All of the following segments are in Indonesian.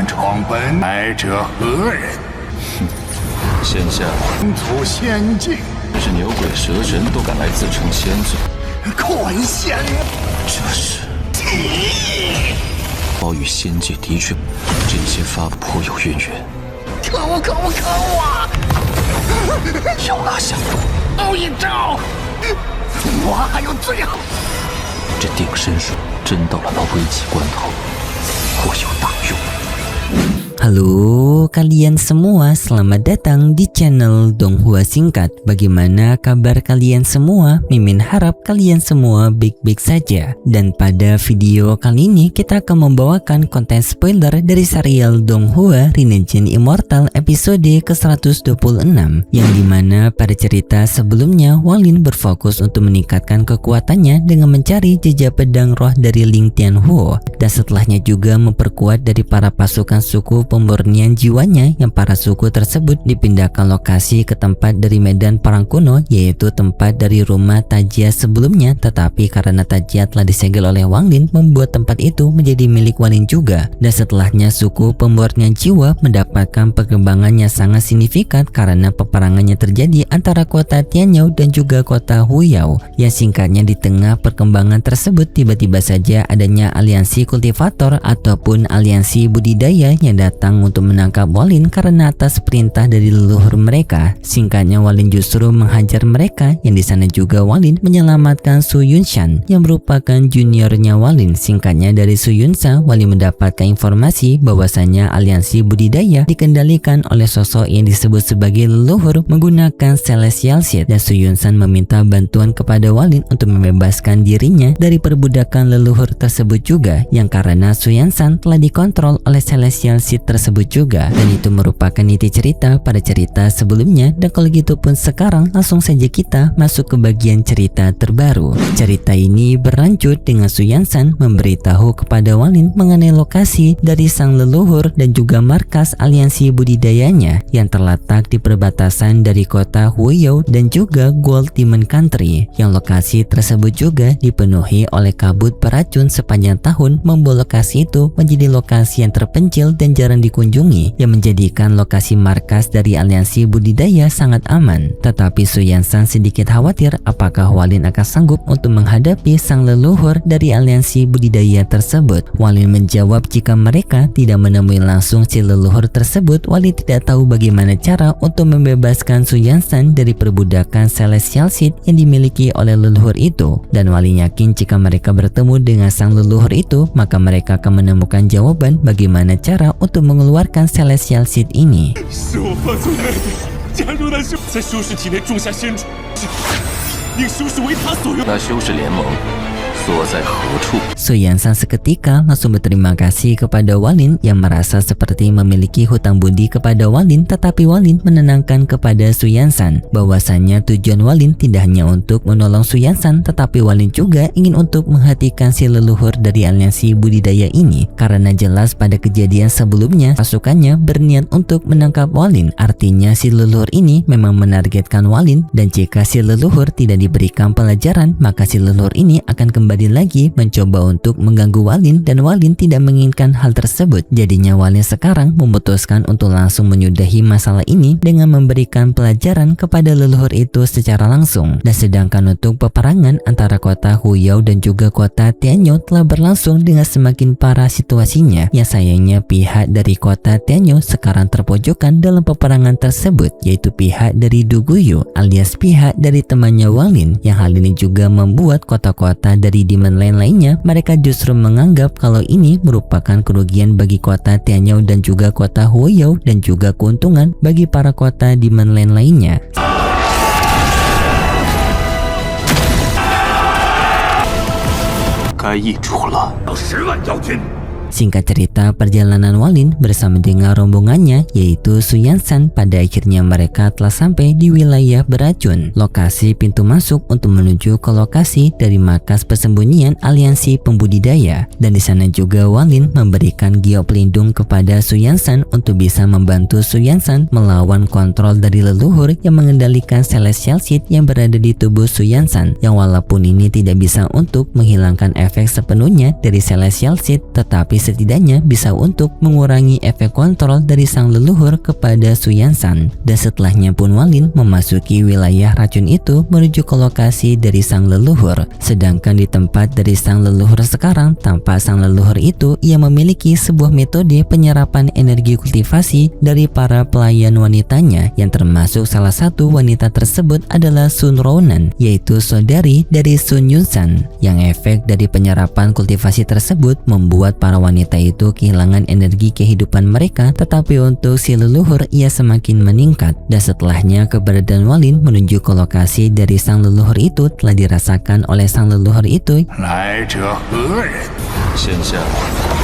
敢闯本，来者何人？仙下，出仙境，是牛鬼蛇神都敢来自称仙尊，快仙！这是我与仙界的确这些发颇有渊源。可恶啊！要拿下，凹一招，我还有最后。这定身术真到了那危急关头，或有大用。Halo kalian semua, selamat datang di channel Donghua Singkat. Bagaimana kabar kalian semua? Mimin harap kalian semua baik-baik saja. Dan pada video kali ini kita akan membawakan konten spoiler dari serial Donghua Rinnegan Immortal episode ke-126, yang dimana pada cerita sebelumnya Walin berfokus untuk meningkatkan kekuatannya dengan mencari jejak pedang roh dari Ling Tianhuo, dan setelahnya juga memperkuat dari para pasukan suku pemurnian jiwanya, yang para suku tersebut dipindahkan lokasi ke tempat dari medan perang kuno, yaitu tempat dari rumah Tajia sebelumnya. Tetapi karena Tajia telah disegel oleh Wang Lin, membuat tempat itu menjadi milik Walin juga. Dan setelahnya suku pemurnian jiwa mendapatkan perkembangan yang sangat signifikan karena peperangannya terjadi antara kota Tianyou dan juga kota Huyao. Yang singkatnya, di tengah perkembangan tersebut tiba-tiba saja adanya aliansi kultivator ataupun aliansi budidaya yang datang untuk menangkap Walin karena atas perintah dari leluhur mereka. Singkatnya, Walin justru menghajar mereka, yang di sana juga Walin menyelamatkan Su Yunshan yang merupakan juniornya Walin. Singkatnya, dari Su Yunshan Walin mendapatkan informasi bahwasanya aliansi budidaya dikendalikan oleh sosok yang disebut sebagai leluhur menggunakan Celestial Seed, dan Su Yunshan meminta bantuan kepada Walin untuk membebaskan dirinya dari perbudakan leluhur tersebut juga, yang karena Su Yunshan telah dikontrol oleh Celestial Seed tersebut juga. Dan itu merupakan inti cerita pada cerita sebelumnya. Dan kalau gitu pun sekarang langsung saja kita masuk ke bagian cerita terbaru. Cerita ini berlanjut dengan Su Yunshan memberitahu kepada Walin mengenai lokasi dari sang leluhur dan juga markas aliansi budidayanya yang terletak di perbatasan dari kota Huyao dan juga Gold Demon Country, yang lokasi tersebut juga dipenuhi oleh kabut beracun sepanjang tahun, membuat lokasi itu menjadi lokasi yang terpencil dan jarang dikunjungi, yang menjadikan lokasi markas dari aliansi budidaya sangat aman. Tetapi Su Yunshan sedikit khawatir apakah Walin akan sanggup untuk menghadapi sang leluhur dari aliansi budidaya tersebut. Walin menjawab jika mereka tidak menemui langsung si leluhur tersebut, Walin tidak tahu bagaimana cara untuk membebaskan Su Yunshan dari perbudakan Celestial Seed yang dimiliki oleh leluhur itu. Dan Walin yakin jika mereka bertemu dengan sang leluhur itu, maka mereka akan menemukan jawaban bagaimana cara untuk mengeluarkan Celestial Seed ini. 是我放纵妹妹，加入了在修士体内种下仙种，令修士为他所用。那修士联盟所在何处？ Su Yunshan seketika langsung berterima kasih kepada Walin yang merasa seperti memiliki hutang budi kepada Walin. Tetapi Walin menenangkan kepada Su Yunshan bahwasanya tujuan Walin tidak hanya untuk menolong Su Yunshan, tetapi Walin juga ingin untuk menghentikan si leluhur dari aliansi budidaya ini, karena jelas pada kejadian sebelumnya pasukannya berniat untuk menangkap Walin. Artinya si leluhur ini memang menargetkan Walin, dan jika si leluhur tidak diberikan pelajaran, maka si leluhur ini akan kembali lagi mencoba untuk mengganggu Walin, dan Walin tidak menginginkan hal tersebut. Jadinya Walin sekarang memutuskan untuk langsung menyudahi masalah ini dengan memberikan pelajaran kepada leluhur itu secara langsung. Dan sedangkan untuk peperangan antara kota Huyao dan juga kota Tianyou telah berlangsung dengan semakin parah situasinya, yang sayangnya pihak dari kota Tianyou sekarang terpojokan dalam peperangan tersebut, yaitu pihak dari Du Guyu alias pihak dari temannya Walin, yang hal ini juga membuat kota-kota dari Demon Land lainnya mereka justru menganggap kalau ini merupakan kerugian bagi kota Tianyou dan juga kota Huyao, dan juga keuntungan bagi para kota Demon Land lainnya. Singkat cerita, perjalanan Walin bersama dengan rombongannya yaitu Su Yunshan, pada akhirnya mereka telah sampai di wilayah beracun, lokasi pintu masuk untuk menuju ke lokasi dari markas persembunyian aliansi pembudidaya. Dan di sana juga Walin memberikan giok pelindung kepada Su Yunshan untuk bisa membantu Su Yunshan melawan kontrol dari leluhur yang mengendalikan Celestial Seed yang berada di tubuh Su Yunshan, yang walaupun ini tidak bisa untuk menghilangkan efek sepenuhnya dari Celestial Seed, tetapi setidaknya bisa untuk mengurangi efek kontrol dari sang leluhur kepada Su Yansan. Dan setelahnya pun Walin memasuki wilayah racun itu menuju ke lokasi dari sang leluhur. Sedangkan di tempat dari sang leluhur sekarang, tanpa sang leluhur itu, ia memiliki sebuah metode penyerapan energi kultivasi dari para pelayan wanitanya, yang termasuk salah satu wanita tersebut adalah Sun Ronan, yaitu saudari dari Sun Yunsan. Yang efek dari penyerapan kultivasi tersebut membuat para wanita itu kehilangan energi kehidupan mereka, tetapi untuk si leluhur ia semakin meningkat. Dan setelahnya keberadaan Walin menuju ke lokasi dari sang leluhur itu telah dirasakan oleh sang leluhur itu. 来者何人？ 现下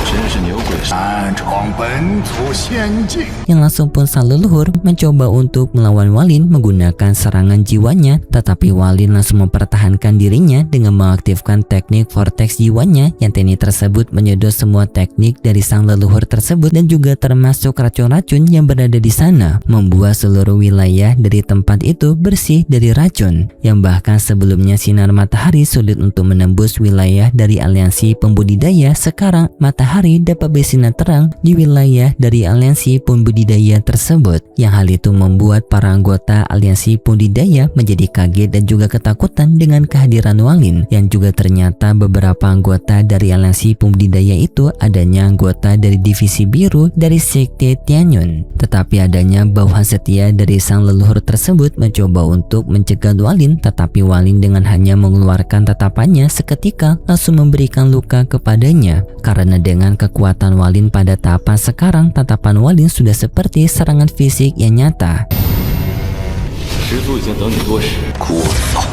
真是牛鬼蛇。 擅闯本土仙境。 Yang langsung pun sang leluhur mencoba untuk melawan Walin menggunakan serangan jiwanya, tetapi Walin langsung mempertahankan dirinya dengan mengaktifkan teknik vortex jiwanya, yang teknik tersebut menyedot semua teknik dari sang leluhur tersebut dan juga termasuk racun-racun yang berada di sana, membuat seluruh wilayah dari tempat itu bersih dari racun, yang bahkan sebelumnya sinar matahari sulit untuk menembus wilayah dari aliansi pembudidaya. Sekarang matahari dapat bersinar terang di wilayah dari aliansi pembudidaya tersebut, yang hal itu membuat para anggota aliansi pembudidaya menjadi kaget dan juga ketakutan dengan kehadiran Walin, yang juga ternyata beberapa anggota dari aliansi pembudidaya itu adanya anggota dari divisi biru dari sekte Tianyun. Tetapi adanya bawahan setia dari sang leluhur tersebut mencoba untuk mencegah Walin, tetapi Walin dengan hanya mengeluarkan tatapannya seketika langsung memberikan luka kepadanya. Karena dengan kekuatan Walin pada tahapan sekarang, tatapan Walin sudah seperti serangan fisik yang nyata. 师祖已经等你多时，哭丧。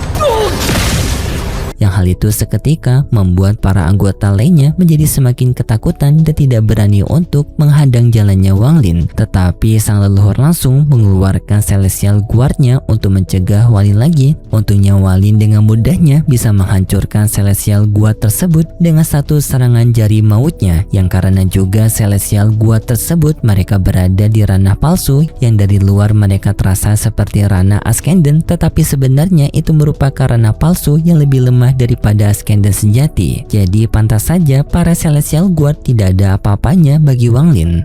Yang hal itu seketika membuat para anggota lainnya menjadi semakin ketakutan dan tidak berani untuk menghadang jalannya Walin. Tetapi sang leluhur langsung mengeluarkan Celestial Guard-nya untuk mencegah Walin lagi. Untungnya Walin dengan mudahnya bisa menghancurkan Celestial Guard tersebut dengan satu serangan jari mautnya, yang karena juga Celestial Guard tersebut mereka berada di ranah palsu yang dari luar mereka terasa seperti ranah Askenden, tetapi sebenarnya itu merupakan ranah palsu yang lebih lemah daripada Askenden sejati. Jadi pantas saja para Celestial Guard tidak ada apa-apanya bagi Walin.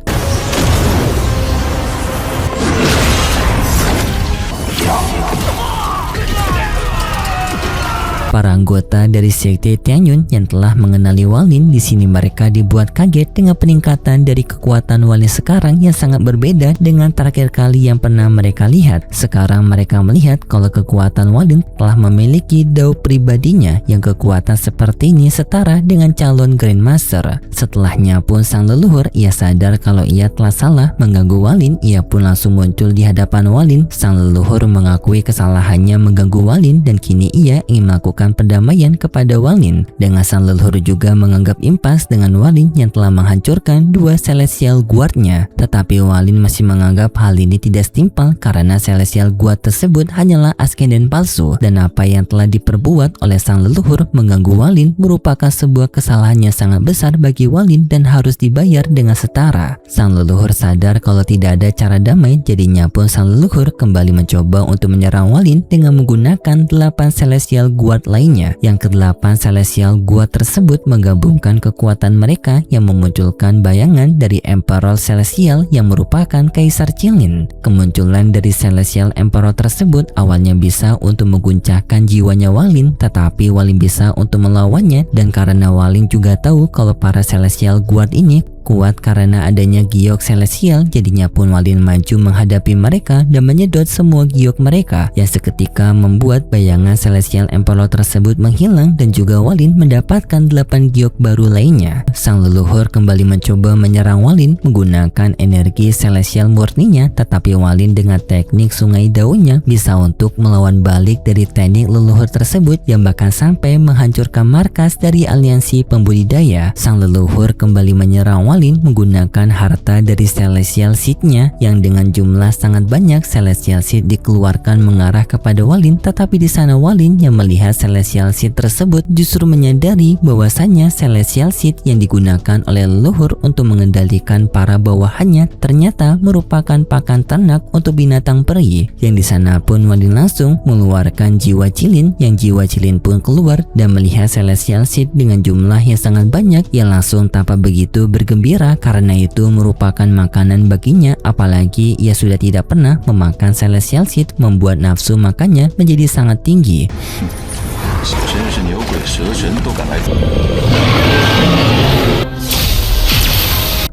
Para anggota dari sekte Tianyun yang telah mengenali Walin di sini mereka dibuat kaget dengan peningkatan dari kekuatan Walin sekarang yang sangat berbeda dengan terakhir kali yang pernah mereka lihat. Sekarang mereka melihat kalau kekuatan Walin telah memiliki dao pribadinya yang kekuatan seperti ini setara dengan calon Grandmaster. Setelahnya pun sang leluhur ia sadar kalau ia telah salah mengganggu Walin, ia pun langsung muncul di hadapan Walin. Sang leluhur mengakui kesalahannya mengganggu Walin dan kini ia ingin melakukan perdamaian kepada Walin. Dengan sang leluhur juga menganggap impas dengan Walin yang telah menghancurkan dua Celestial Guard-nya. Tetapi Walin masih menganggap hal ini tidak setimpal karena Celestial Guard tersebut hanyalah Askenden palsu, dan apa yang telah diperbuat oleh sang leluhur mengganggu Walin merupakan sebuah kesalahan yang sangat besar bagi Walin dan harus dibayar dengan setara. Sang leluhur sadar kalau tidak ada cara damai, jadinya pun sang leluhur kembali mencoba untuk menyerang Walin dengan menggunakan 8 Celestial Guard lainnya. Yang ke-8 Celestial Guard tersebut menggabungkan kekuatan mereka yang memunculkan bayangan dari Emperor Celestial yang merupakan Kaisar Qilin. Kemunculan dari Celestial Emperor tersebut awalnya bisa untuk mengguncangkan jiwanya Walin, tetapi Walin bisa untuk melawannya, dan karena Walin juga tahu kalau para Celestial Guard ini kuat karena adanya giok celestial, jadinya pun Walin maju menghadapi mereka dan menyedot semua giok mereka yang seketika membuat bayangan Celestial Emperor tersebut menghilang, dan juga Walin mendapatkan 8 giok baru lainnya. Sang leluhur kembali mencoba menyerang Walin menggunakan energi celestial murninya, tetapi Walin dengan teknik sungai daunnya bisa untuk melawan balik dari teknik leluhur tersebut yang bahkan sampai menghancurkan markas dari aliansi pembudidaya. Sang leluhur kembali menyerang Walin menggunakan harta dari Celestial Seed-nya yang dengan jumlah sangat banyak Celestial Seed dikeluarkan mengarah kepada Walin, tetapi di sana Walin yang melihat Celestial Seed tersebut justru menyadari bahwasanya Celestial Seed yang digunakan oleh leluhur untuk mengendalikan para bawahannya ternyata merupakan pakan ternak untuk binatang peri. Yang di sana pun Walin langsung mengeluarkan jiwa Qilin, yang jiwa Qilin pun keluar dan melihat Celestial Seed dengan jumlah yang sangat banyak. Ia langsung tampak begitu bergembira karena itu merupakan makanan baginya, apalagi ia sudah tidak pernah memakan Celestial Seed, membuat nafsu makannya menjadi sangat tinggi.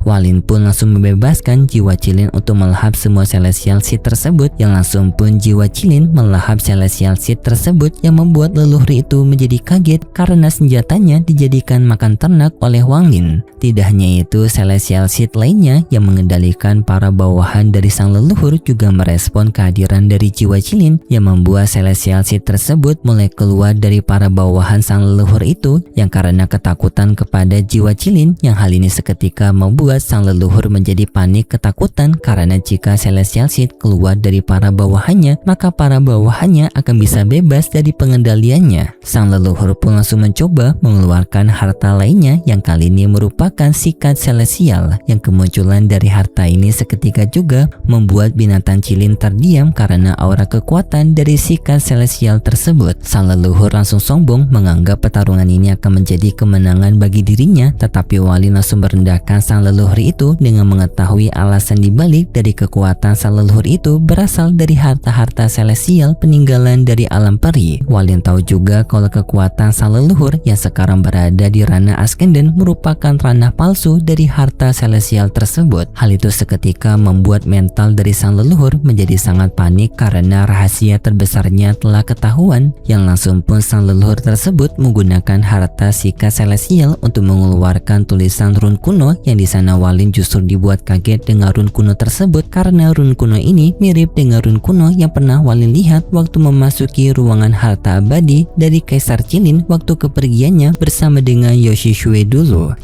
Walin pun langsung membebaskan jiwa Qilin untuk melahap semua Celestial Seed tersebut, yang langsung pun jiwa Qilin melahap Celestial Seed tersebut yang membuat leluhur itu menjadi kaget karena senjatanya dijadikan makan ternak oleh Walin. Tidak hanya itu, Celestial Seed lainnya yang mengendalikan para bawahan dari sang leluhur juga merespon kehadiran dari jiwa Qilin yang membuat Celestial Seed tersebut mulai keluar dari para bawahan sang leluhur itu, yang karena ketakutan kepada jiwa Qilin, yang hal ini seketika membuat sang leluhur menjadi panik ketakutan karena jika Celestial Seed keluar dari para bawahannya, maka para bawahannya akan bisa bebas dari pengendaliannya. Sang leluhur pun langsung mencoba mengeluarkan harta lainnya yang kali ini merupakan sikat Celestial, yang kemunculan dari harta ini seketika juga membuat binatang Qilin terdiam karena aura kekuatan dari sikat Celestial tersebut. Sang leluhur langsung sombong menganggap pertarungan ini akan menjadi kemenangan bagi dirinya, tetapi Walin langsung merendahkan sang leluhur itu dengan mengetahui alasan dibalik dari kekuatan sang leluhur itu berasal dari harta-harta Celestial peninggalan dari alam peri. Walin tahu juga kalau kekuatan sang leluhur yang sekarang berada di ranah Ascendant merupakan ranah palsu dari harta Celestial tersebut. Hal itu seketika membuat mental dari sang leluhur menjadi sangat panik karena rahasia terbesarnya telah ketahuan, yang langsung pun sang leluhur tersebut menggunakan harta sikat Celestial untuk mengeluarkan tulisan rune kuno, yang di sana Walin justru dibuat kaget dengan rune kuno tersebut karena rune kuno ini mirip dengan rune kuno yang pernah Walin lihat waktu memasuki ruangan harta abadi dari Kaisar Qilin waktu kepergiannya bersama dengan Yoshi Shui dulu.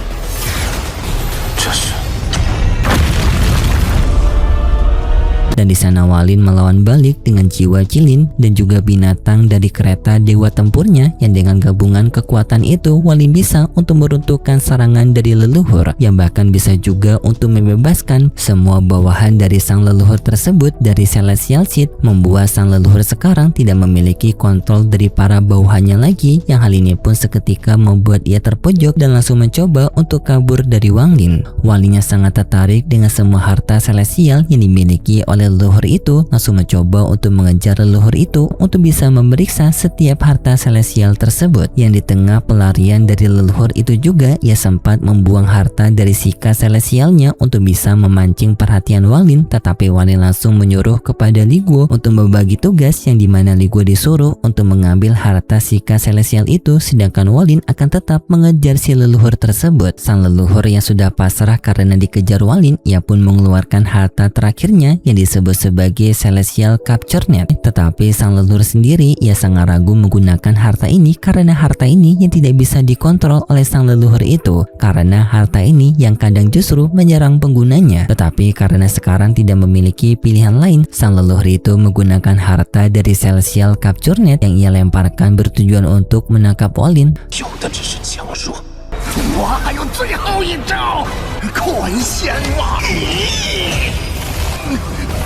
Dan di sana Walin melawan balik dengan jiwa Qilin dan juga binatang dari kereta dewa tempurnya, yang dengan gabungan kekuatan itu Walin bisa untuk meruntuhkan serangan dari leluhur, yang bahkan bisa juga untuk membebaskan semua bawahan dari sang leluhur tersebut dari Celestial Seed, membuat sang leluhur sekarang tidak memiliki kontrol dari para bawahannya lagi, yang hal ini pun seketika membuat ia terpojok dan langsung mencoba untuk kabur dari Walin. Walinnya sangat tertarik dengan semua harta Celestial yang dimiliki oleh leluhur itu, langsung mencoba untuk mengejar leluhur itu untuk bisa memeriksa setiap harta Celestial tersebut. Yang di tengah pelarian dari leluhur itu juga ia sempat membuang harta dari sikat Celestialnya untuk bisa memancing perhatian Walin, tetapi Walin langsung menyuruh kepada Li Guo untuk membagi tugas, yang dimana Li Guo disuruh untuk mengambil harta sikat Celestial itu, sedangkan Walin akan tetap mengejar si leluhur tersebut. Sang leluhur yang sudah pasrah karena dikejar Walin, ia pun mengeluarkan harta terakhirnya yang disebut sebagai Celestial Capture Net, tetapi sang leluhur sendiri ia sangat ragu menggunakan harta ini karena harta ini yang tidak bisa dikontrol oleh sang leluhur itu, karena harta ini yang kadang justru menyerang penggunanya. Tetapi karena sekarang tidak memiliki pilihan lain, sang leluhur itu menggunakan harta dari Celestial Capture Net yang ia lemparkan bertujuan untuk menangkap Walin. 有的只是强弱，我还有最后一招，快显马！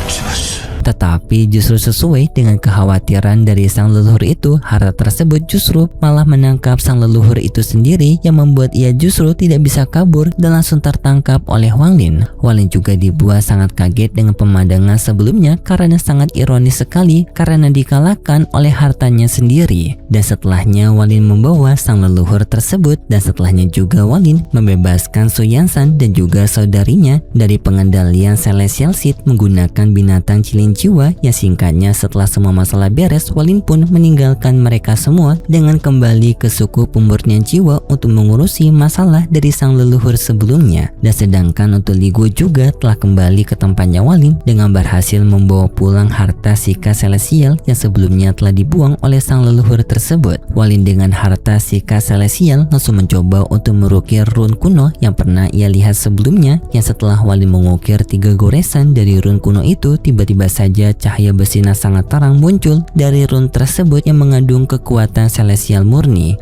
这是。 Tetapi justru sesuai dengan kekhawatiran dari sang leluhur itu, harta tersebut justru malah menangkap sang leluhur itu sendiri, yang membuat ia justru tidak bisa kabur dan langsung tertangkap oleh Walin. Walin juga dibuat sangat kaget dengan pemandangan sebelumnya karena sangat ironis sekali karena dikalahkan oleh hartanya sendiri. Dan setelahnya Walin membawa sang leluhur tersebut, dan setelahnya juga Walin membebaskan Su Yansan dan juga saudarinya dari pengendalian Celestial Seed menggunakan binatang Qilin jiwa Jiwa yang singkatnya setelah semua masalah beres, Walin pun meninggalkan mereka semua dengan kembali ke suku pemurnian jiwa untuk mengurusi masalah dari sang leluhur sebelumnya. Dan sedangkan untuk Li Guo juga telah kembali ke tempatnya Walin dengan berhasil membawa pulang harta Sika Celestial yang sebelumnya telah dibuang oleh sang leluhur tersebut. Walin dengan harta Sika Celestial langsung mencoba untuk merukir rune kuno yang pernah ia lihat sebelumnya, yang setelah Walin mengukir 3 goresan dari rune kuno itu, tiba-tiba saja cahaya bersinar sangat terang muncul dari rune tersebut yang mengandung kekuatan celestial murni.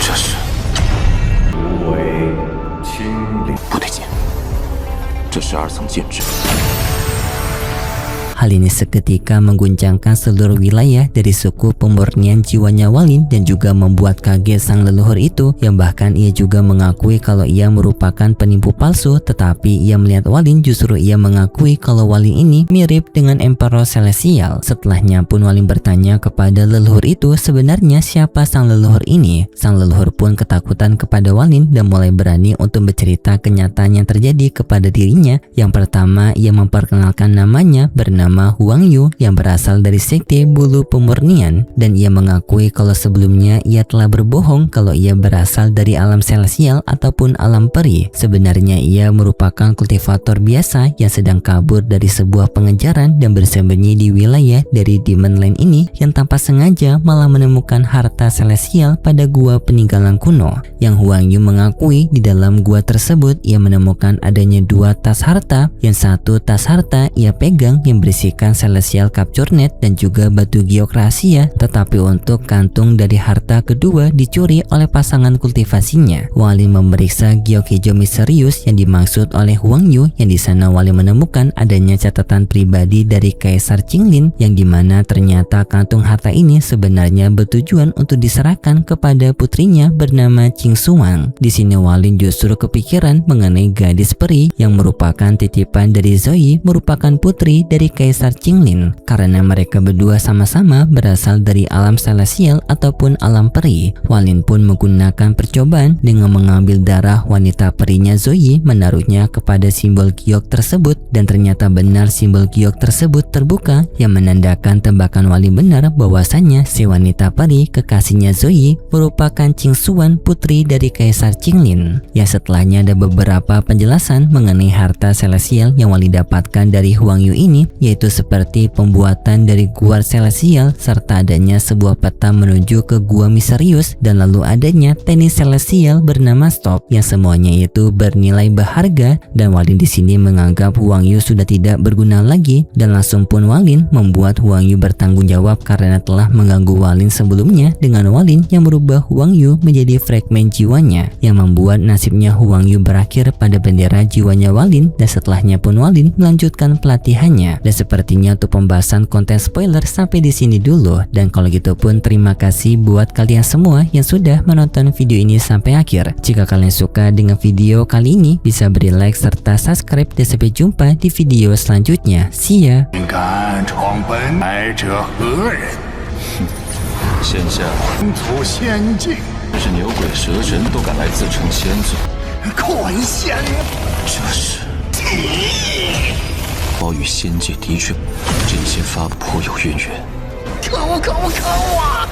这是无为清灵，不对劲，这12层禁制。 Hal ini seketika mengguncangkan seluruh wilayah dari suku pemurnian jiwanya Walin dan juga membuat kaget sang leluhur itu, yang bahkan ia juga mengakui kalau ia merupakan penipu palsu. Tetapi ia melihat Walin, justru ia mengakui kalau Walin ini mirip dengan Emperor Celestial. Setelahnya pun Walin bertanya kepada leluhur itu sebenarnya siapa sang leluhur ini. Sang leluhur pun ketakutan kepada Walin dan mulai berani untuk bercerita kenyataan yang terjadi kepada dirinya. Yang pertama, ia memperkenalkan namanya bernama Huang Yu yang berasal dari sekte bulu pemurnian, dan ia mengakui kalau sebelumnya ia telah berbohong kalau ia berasal dari alam celestial ataupun alam peri. Sebenarnya ia merupakan kultivator biasa yang sedang kabur dari sebuah pengejaran dan bersembunyi di wilayah dari Demon Land ini, yang tanpa sengaja malah menemukan harta celestial pada gua peninggalan kuno. Yang Huang Yu mengakui di dalam gua tersebut ia menemukan adanya 2 tas harta, yang satu tas harta ia pegang yang berisikan celestial capture net dan juga batu giok rahasia, tetapi untuk kantung dari harta kedua dicuri oleh pasangan kultivasinya. Walin memeriksa giok hijau misterius yang dimaksud oleh Huang Yu, yang di sana Walin menemukan adanya catatan pribadi dari Kaisar Qinglin, yang dimana ternyata kantung harta ini sebenarnya bertujuan untuk diserahkan kepada putrinya bernama Qing Suang. Di sini Walin justru kepikiran mengenai gadis peri yang merupakan titipan dari Zoe, merupakan putri dari Kaisar Qinglin, karena mereka berdua sama-sama berasal dari alam celestial ataupun alam peri. Walin pun menggunakan percobaan dengan mengambil darah wanita perinya Zoe, menaruhnya kepada simbol giok tersebut, dan ternyata benar simbol giok tersebut terbuka, yang menandakan tebakan Walin benar bahwasannya si wanita peri kekasihnya Zoe merupakan Qing Suan, putri dari Kaisar Qinglin. Ya, setelahnya ada beberapa penjelasan mengenai harta celestial yang Walin dapatkan dari Huang Yu ini, yaitu seperti pembuatan dari gua celestial, serta adanya sebuah peta menuju ke gua misterius, dan lalu adanya tenis celestial bernama Stop, yang semuanya itu bernilai berharga. Dan Walin di sini menganggap Huang Yu sudah tidak berguna lagi, dan langsung pun Walin membuat Huang Yu bertanggung jawab karena telah mengganggu Walin sebelumnya, dengan Walin yang merubah Huang Yu menjadi fragmen jiwanya, yang membuat nasibnya Huang Yu berakhir pada bendera jiwanya Walin. Dan setelahnya pun Walin melanjutkan pelatihannya. Dan sepertinya untuk pembahasan konten spoiler sampai di sini dulu. Dan kalau gitu pun terima kasih buat kalian semua yang sudah menonton video ini sampai akhir. Jika kalian suka dengan video kali ini, bisa beri like serta subscribe, dan sampai jumpa di video selanjutnya. See ya. 你敢闯本来者何人？仙下出仙境，就是牛鬼蛇神都敢来自称仙尊，快仙！这是包与仙界的确这些发颇有渊源。可恶！可恶！可恶啊！